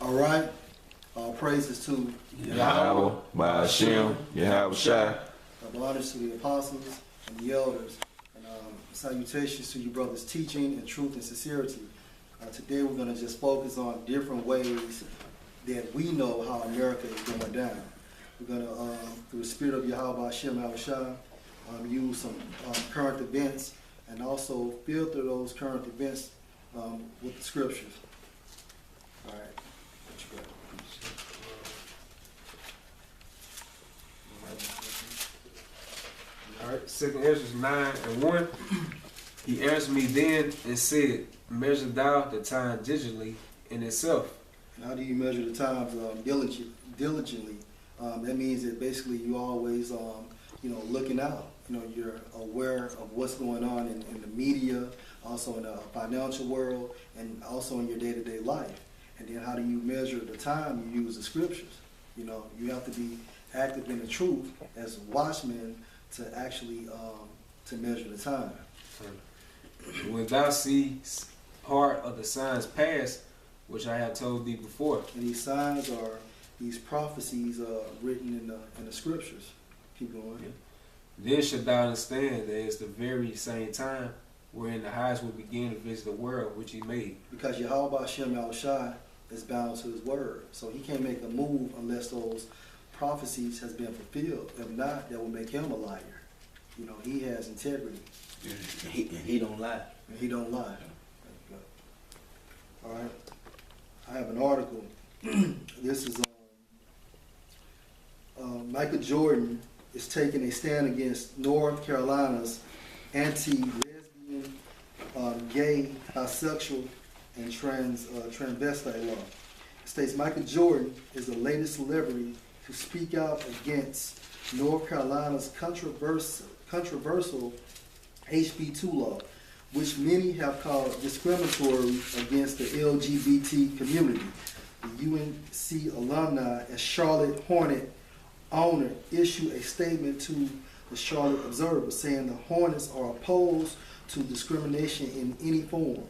All right. All praises to Yahweh, Ba'ashem, Yahweh Shai. Honors to the apostles and the elders. And salutations to you brothers teaching in truth and sincerity. Today we're going to just focus on different ways that we know how America is going down. We're going to, through the spirit of Yahweh Ba'ashem, Yahweh Shai, use some current events and also filter those current events with the scriptures. All right. What you got? All right, second Ezra 9:1. He answered me then and said, measure thou the time diligently in itself. And how do you measure the times diligently? That means that basically you always, looking out. You're aware of what's going on in the media, also in the financial world, and also in your day-to-day life. And then how do you measure the time? You use the scriptures. You have to be active in the truth as watchmen to actually to measure the time. When thou seest part of the signs past, which I have told thee before. And these signs are these prophecies written in the scriptures. Keep going. Yeah. Then shalt thou understand that it's the very same time wherein the highest will begin to visit the world which he made. Because Yahweh Ba'ashem Yahweh Shai is bound to his word. So he can't make a move unless those prophecies has been fulfilled. If not, that will make him a liar. He has integrity. He don't lie. And he don't lie. All right. I have an article. This is Michael Jordan is taking a stand against North Carolina's anti-lesbian, gay, bisexual, and transvestite law. It states Michael Jordan is the latest celebrity to speak out against North Carolina's controversial HB2 law, which many have called discriminatory against the LGBT community. The UNC alumni and Charlotte Hornet owner issued a statement to the Charlotte Observer saying the Hornets are opposed to discrimination in any form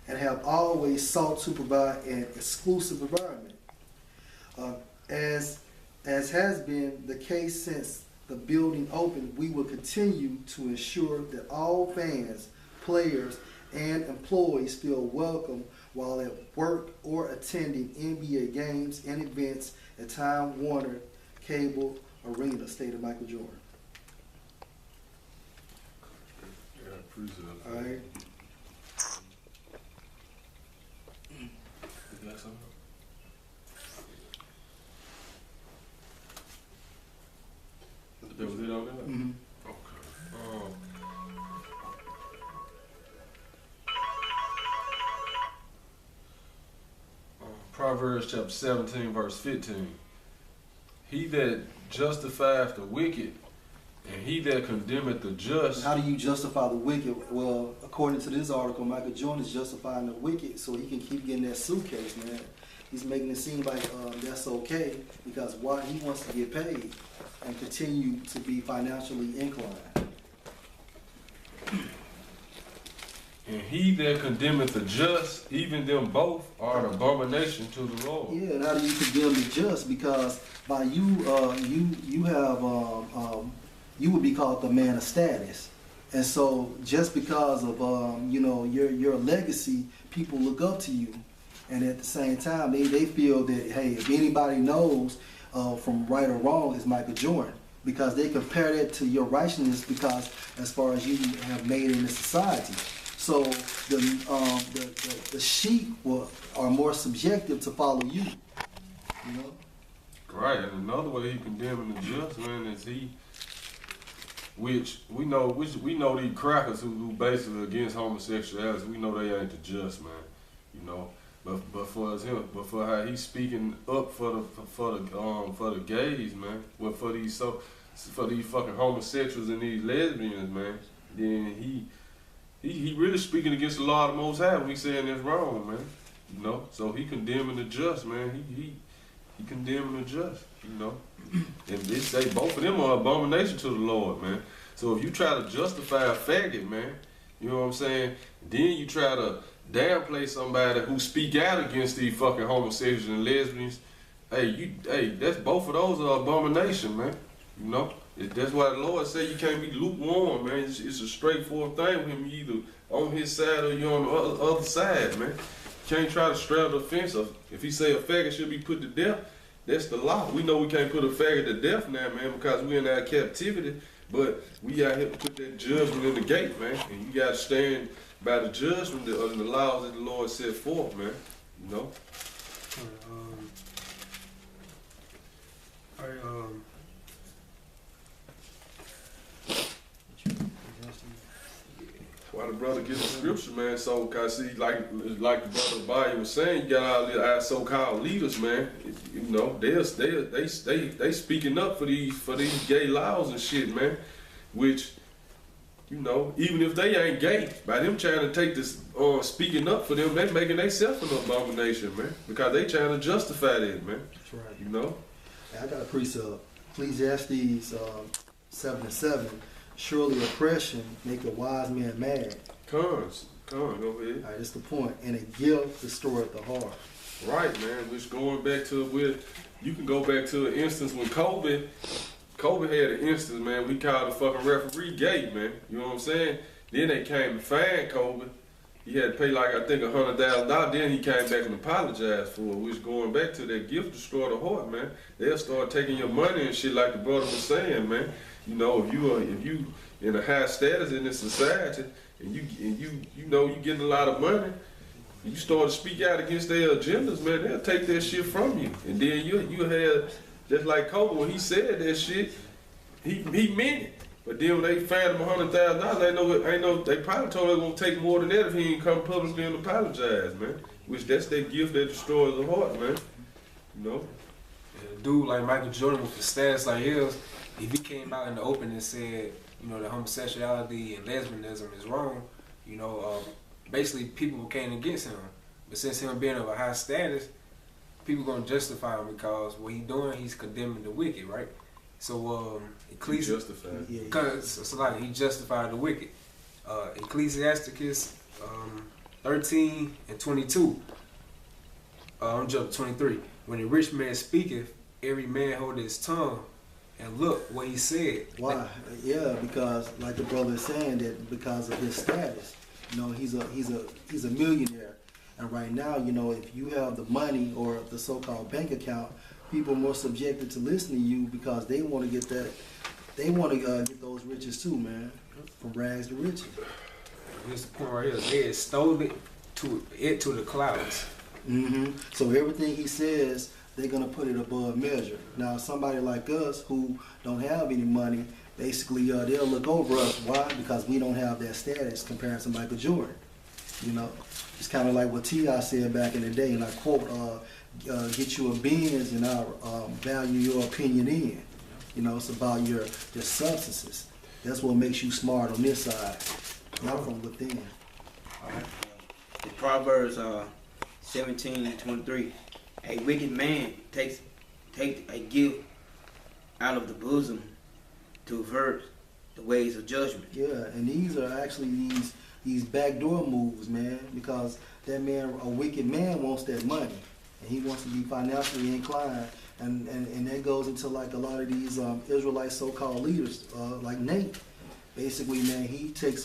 and have always sought to provide an exclusive environment. As has been the case since the building opened, we will continue to ensure that all fans, players, and employees feel welcome while at work or attending NBA games and events at Time Warner Cable Arena, stated Michael Jordan. All right. That was it on that? Mm-hmm. Okay. Proverbs chapter 17, verse 15. He that justifieth the wicked, and he that condemneth the just. How do you justify the wicked? Well, according to this article, Michael Jordan is justifying the wicked so he can keep getting that suitcase, man. He's making it seem like that's okay because why he wants to get paid and continue to be financially inclined. And he that condemneth the just, even them both are an abomination to the Lord. Yeah, and how do you condemn the just? Because by you, you have you would be called the man of status, and so just because of your legacy, people look up to you, and at the same time they feel that hey, if anybody knows from right or wrong, it's Michael Jordan, because they compare that to your righteousness because as far as you have made in the society. So the sheep are more subjective to follow you. Right, and another way he condemning the just, man, is which we know these crackers who basically against homosexuality, we know they ain't the just, man. But for how he's speaking up for the gays, man, well for these fucking homosexuals and these lesbians, man, then he really speaking against the law of the Most High when he saying that's wrong, man. So he condemning the just, man. He condemning the just, And they say both of them are abomination to the Lord, man. So if you try to justify a faggot, man, you know what I'm saying? Then you try to downplay somebody who speak out against these fucking homosexuals and lesbians, that's both of those are abomination, man. You know, that's why the Lord said you can't be lukewarm, man. It's a straightforward thing with him. You either on his side or you on the other side, man. You can't try to straddle the fence. If he say a faggot should be put to death, that's the law. We know we can't put a faggot to death now, man, because we in our captivity. But we out here to put that judgment in the gate, man. And you gotta stand by the judgment and the laws that the Lord set forth, man. You know. Why the brother get the scripture, man? So, cause see, like the brother Bobby was saying, you got all our so-called leaders, man. You know, they speaking up for these gay laws and shit, man. Which, you know, even if they ain't gay, by them trying to take this speaking up for them, they making themselves an abomination, man. Because they trying to justify that, man. That's right. You know. I got a precept. Ecclesiastes 7:7. Surely oppression make a wise man mad. Come on, go ahead. All right, that's the point. And a gift destroyeth the heart. Right, man. Which going back to you can go back to an instance when Kobe had an instance, man. We called the fucking referee gay, man. You know what I'm saying? Then they came and fined Kobe. He had to pay like I think $100,000. Then he came back and apologized for it. Which going back to that gift destroy the heart, man. They'll start taking your money and shit like the brother was saying, man. You know, if you in a high status in this society and you know you getting a lot of money, you start to speak out against their agendas, man, they'll take that shit from you. And then you had just like Kobe when he said that shit, he meant it. But then when they fined him $100,000, they probably told him gonna take more than that if he ain't come publicly and apologize, man. Which that's that gift that destroys the heart, man. You know? And a dude like Michael Jordan with the status like his, if he came out in the open and said, you know, that homosexuality and lesbianism is wrong, you know, basically people came against him. But since him being of a high status, people gonna justify him because what he's doing, he's condemning the wicked, right? So Ecclesiastes, so like he justified the wicked. Ecclesiasticus 13:22. I'm jumping to 23. When a rich man speaketh, every man hold his tongue. And look what he said. Why? Yeah, because like the brother is saying that because of his status, you know, he's a millionaire, and right now, you know, if you have the money or the so-called bank account, people are more subjected to listening to you because they want to get that, they want to get those riches too, man, from rags to riches. Here's the point right here. They extolled it to the clouds. So everything he says, they're going to put it above measure. Now, somebody like us who don't have any money, basically they'll look over us. Why? Because we don't have that status compared to Michael Jordan. You know, it's kind of like what T.I. said back in the day, and I quote, get you a Benz and I'll value your opinion in. You know, it's about your substances. That's what makes you smart on this side, not from within. All right. The Proverbs 17:23. A wicked man takes a gift out of the bosom to avert the ways of judgment. Yeah, and these are actually these backdoor moves, man, because that man, a wicked man, wants that money, and he wants to be financially inclined, and that goes into like a lot of these Israelite so-called leaders, like Nate. Basically, man, he took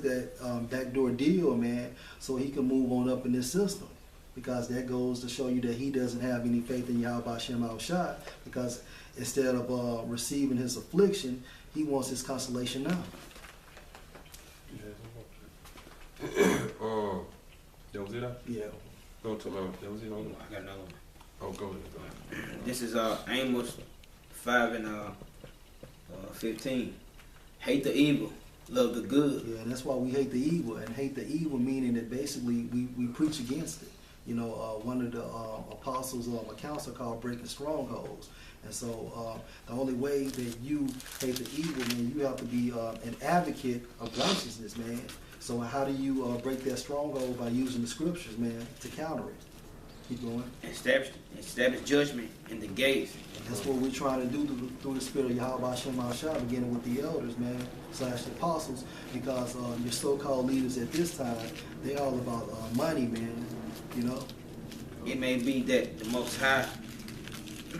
that backdoor deal, man, so he can move on up in this system. Because that goes to show you that he doesn't have any faith in Yahweh Shem Al-Shai, because instead of receiving his affliction, he wants his consolation now. That was it? Yeah. No, that was it. I got another one. Oh, go ahead. This is Amos 5:15. Hate the evil, love the good. Yeah, and that's why we hate the evil, and hate the evil meaning that basically we preach against it. You know, one of the apostles' accounts are called breaking strongholds. And so the only way that you hate the evil, man, you have to be an advocate of righteousness, man. So how do you break that stronghold? By using the scriptures, man, to counter it. Keep going. establish judgment in the gates. That's what we're trying to do through the spirit of Yahweh Hashem Shah, beginning with the elders, man, / the apostles, because your so-called leaders at this time, they all about money, man, you know? It may be that the Most High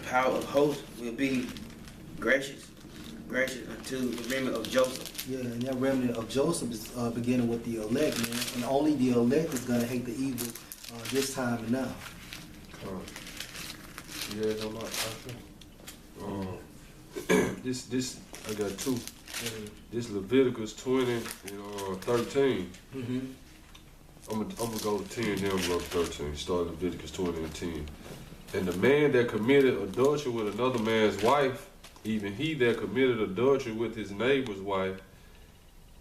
power of hosts will be gracious unto the remnant of Joseph. Yeah, and that remnant of Joseph is beginning with the elect, man, and only the elect is going to hate the evil this time and now. Yeah, no lie. This I got two. This Leviticus 20 and 13. Mm-hmm. I'm gonna go to 10, then I'm gonna go to 13. Start Leviticus 20 and 10. And the man that committed adultery with another man's wife, even he that committed adultery with his neighbor's wife,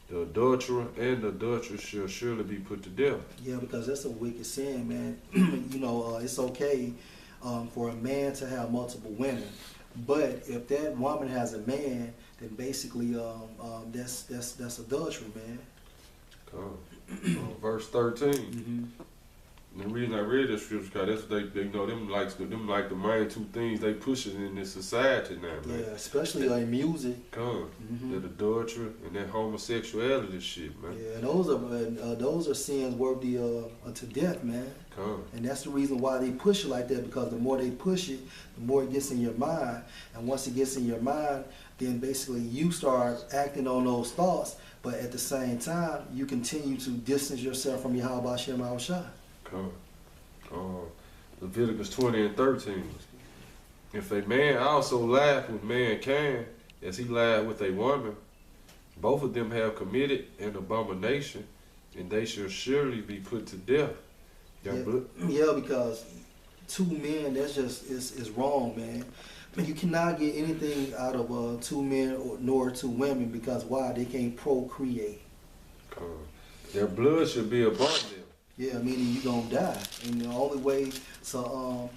the adulterer and the adulteress shall surely be put to death. Yeah, because that's a wicked sin, man. It's okay for a man to have multiple women, but if that woman has a man, then basically that's adultery, man. Verse 13. Mm-hmm. And the reason I read this scripture, because that's what they know them like the main two things they pushing in this society now, man. Yeah, especially like music. Mm-hmm. That adultery and that homosexuality shit, man. Yeah, and those are sins worthy unto death, man. And that's the reason why they push it like that, because the more they push it, the more it gets in your mind. And once it gets in your mind, then basically you start acting on those thoughts, but at the same time, you continue to distance yourself from Yahweh Hashem Shah. Leviticus 20 and 13. If a man also laugh with mankind, as he laughed with a woman, both of them have committed an abomination, and they shall surely be put to death. Yeah, because two men, that's just is wrong, man. You cannot get anything out of two men nor two women, because why? They can't procreate. Their blood should be upon them. Yeah, meaning you're going to die. And the only way to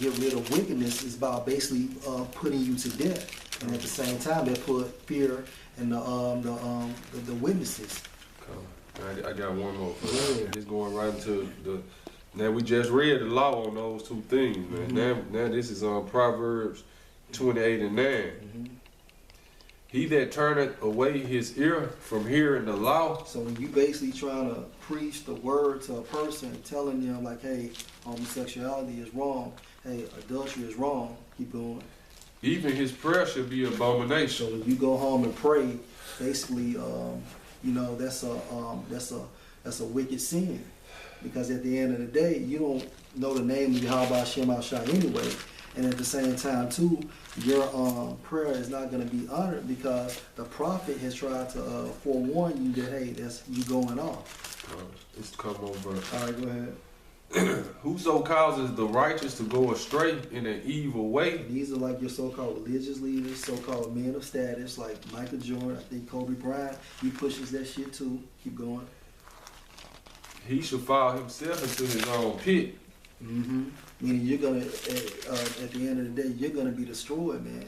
get rid of wickedness is by basically putting you to death. And at the same time, they put fear in the witnesses. I got one more. It's going right into the... Now, we just read the law on those two things, man. Mm-hmm. Now this is on Proverbs 28 and 9. Mm-hmm. He that turneth away his ear from hearing the law. So when you basically trying to preach the word to a person, telling them like, hey, homosexuality is wrong, hey, adultery is wrong, keep going. Even his prayer should be abomination. So when you go home and pray, basically, that's a wicked sin, because at the end of the day, you don't know the name of Yahweh Hashem Shah anyway. And at the same time, too, your prayer is not going to be honored, because the prophet has tried to forewarn you that, hey, that's you going off. Let's come over. All right, go ahead. Whoso causes the righteous to go astray in an evil way. These are like your so-called religious leaders, so-called men of status, like Michael Jordan, I think Kobe Bryant. He pushes that shit too. Keep going. He shall fall himself into his own pit. Mm-hmm. Meaning you're gonna, at the end of the day, you're gonna be destroyed, man.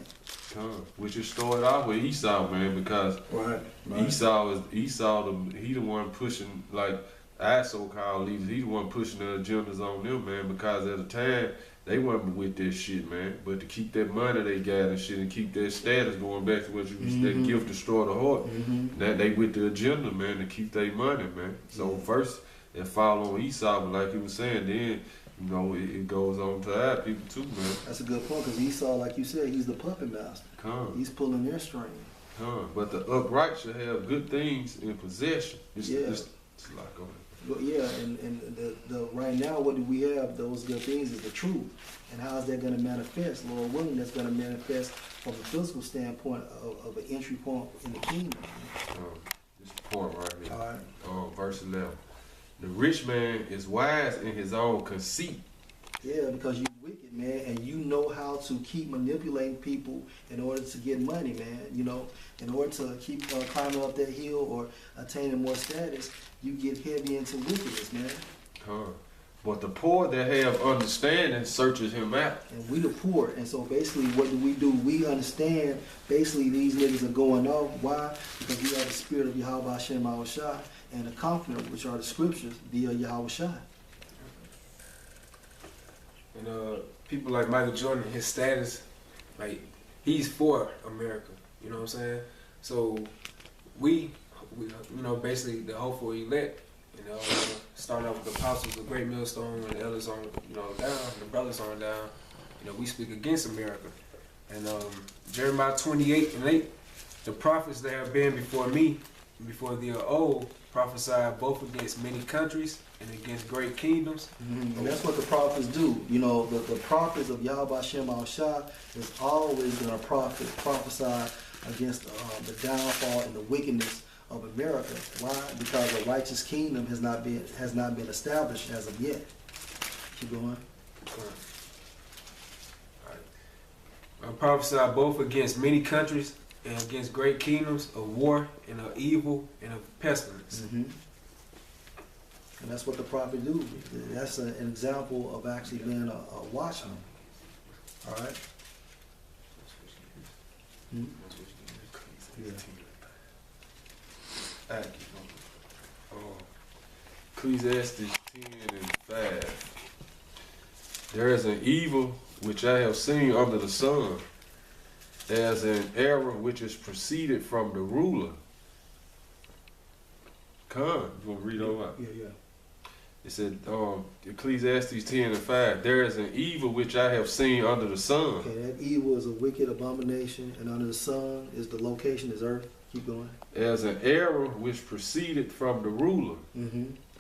Which is started off with Esau, man, because right. Esau he the one pushing, like our so-called leaders. He the one pushing the agendas on them, man, because at the time they wasn't with this shit, man. But to keep that money they got and shit, and keep their status, going back to what you that gift destroy the heart. That they with the agenda, man, to keep their money, man. So first it fall on Esau, but like you was saying, then it goes on to our people too, man. That's a good point, because Esau, like you said, he's the puppet master. He's pulling their string. But the upright should have good things in possession. It's a lot going on. But yeah, and the right now, what do we have? Those good things is the truth. And how is that going to manifest? Lord willing, that's going to manifest from a physical standpoint of an entry point in the kingdom. This point right here. All right. Verse 11. The rich man is wise in his own conceit. Yeah, because you're wicked, man, and you know how to keep manipulating people in order to get money, man. In order to keep climbing up that hill or attaining more status, you get heavy into wickedness, man. But the poor that have understanding searches him out. And we the poor, and so basically what do? We understand basically these niggas are going off. Why? Because we have the spirit of Yahweh Hashem Shah and the Comforter, which are the scriptures, via Yahweh Shah. And people like Michael Jordan, his status, like he's for America. You know what I'm saying? So we you know, basically the hopeful elect. You know, starting off with the apostles, the great millstone, and the elders on, you know, down, the brothers on down. You know, we speak against America. And Jeremiah 28:8, the prophets that have been before me, before they are old, prophesied both against many countries and against great kingdoms. And that's what the prophets do. You know, the prophets of Yahweh Shem Al-Shah is always going to prophesy against the downfall and the wickedness of America. Why? Because a righteous kingdom has not been established as of yet. Keep going. I prophesied both against many countries and against great kingdoms of war and of evil and of pestilence. And that's what the prophet do. That's an example of actually being a watchman. All right. Yeah. Ecclesiastes 10:5. There is an evil which I have seen under the sun, as an error which is proceeded from the ruler. Con, you want to read all that? Yeah. It said, Ecclesiastes 10:5. There is an evil which I have seen under the sun. Okay, that evil is a wicked abomination, and under the sun is the location is earth. Keep going. As an error which proceeded from the ruler.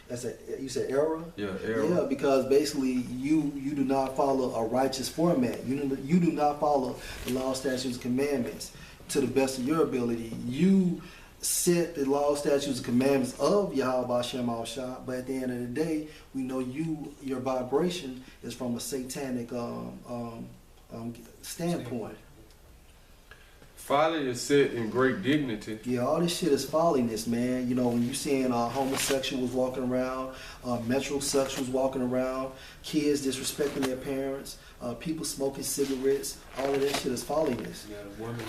That's you said error. Yeah, error. Yeah, because basically you do not follow a righteous format. You do not follow the law, statutes, and commandments to the best of your ability. You set the law, statutes, and commandments of Yahweh Shem Al-Shah, but at the end of the day, we know your vibration is from a satanic standpoint. Folly is set in great dignity. Yeah, all this shit is folliness, man. You know, when you seeing homosexuals walking around, metrosexuals walking around, kids disrespecting their parents, people smoking cigarettes, all of that shit is folliness. Yeah, woman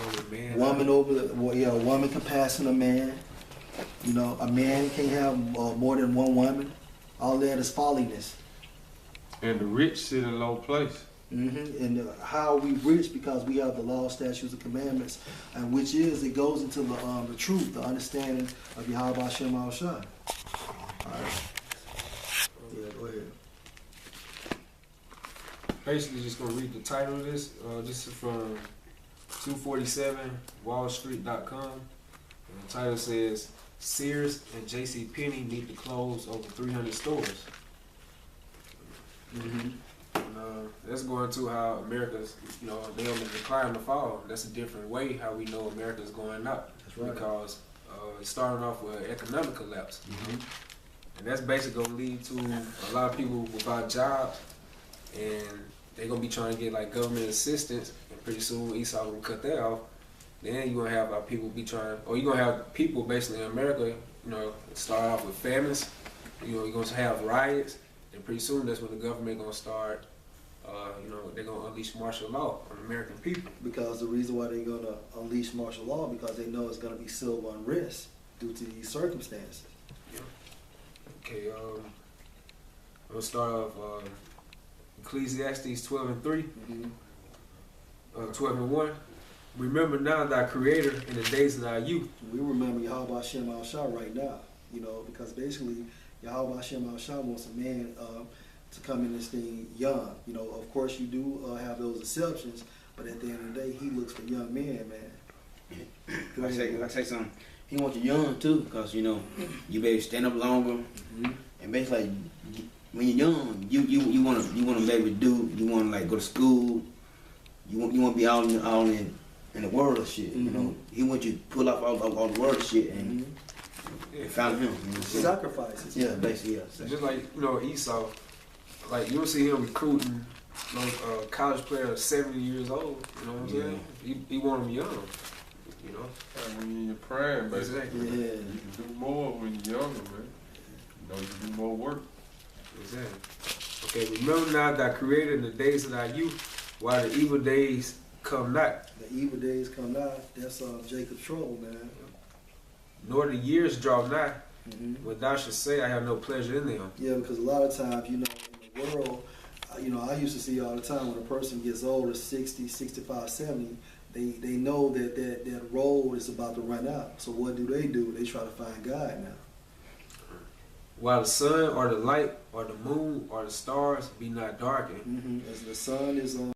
over man. A woman can pass in a man. You know, a man can't have more than one woman. All that is folliness. And the rich sit in low place. And how are we rich? Because we have the law, statutes, and commandments, and which is it goes into the truth, the understanding of Yahweh Shem Al-Shah. All right. Yeah, go ahead. Basically, just gonna read the title of this. This is from 247wallstreet.com. And the title says, Sears and JCPenney need to close over 300 stores. That's going to how America's, you know, they on the decline to fall. That's a different way how we know America's going up. That's right. Because it's starting off with economic collapse. And that's basically going to lead to a lot of people without jobs. And they're going to be trying to get like government assistance. And pretty soon Esau will cut that off. Then you're going to have people be trying, or you're going to have people basically in America, you know, start off with famines. You know, you're going to have riots. And pretty soon that's when the government going to start, you know, they're going to unleash martial law on American people. Because the reason why they're going to unleash martial law, because they know it's going to be civil unrest due to these circumstances. Yeah. Okay, we'll start off Ecclesiastes 12:3, 12:1. Remember now thy Creator in the days of thy youth. We remember Yahweh Shem Al-Shah right now, you know, because basically Yahweh Shem Al-Shah wants a man to come in this thing young. You know, of course you do have those exceptions, but at the end of the day, he looks for young men, man. I say something. He wants you young too, because you know you better stand up longer, and basically when you're young, you want to be able to do. You want to like go to school. You want to be all in the world of shit. You know, he wants you to pull off all the world of shit and found him. You know, sacrifices. Yeah, basically, yeah. Just like, you know, Esau, like you'll see him recruiting college players 70 years old. You know what I'm saying? He want them young. You know. And when you're in your prime, basically, Exactly. Yeah. you can do more when you're younger, man. You know, you can do more work. Exactly. Okay, remember now thy Creator in the days of thy youth, while the evil days come not. The evil days come not. That's Jacob's trouble, man. Nor the years draw nigh, when thou shalt say, I have no pleasure in them. Yeah, because a lot of times, you know, in the world, I used to see all the time when a person gets older, 60, 65, 70, they know that road is about to run out. So what do? They try to find God now. While the sun or the light or the moon or the stars be not darkened. As the sun is on.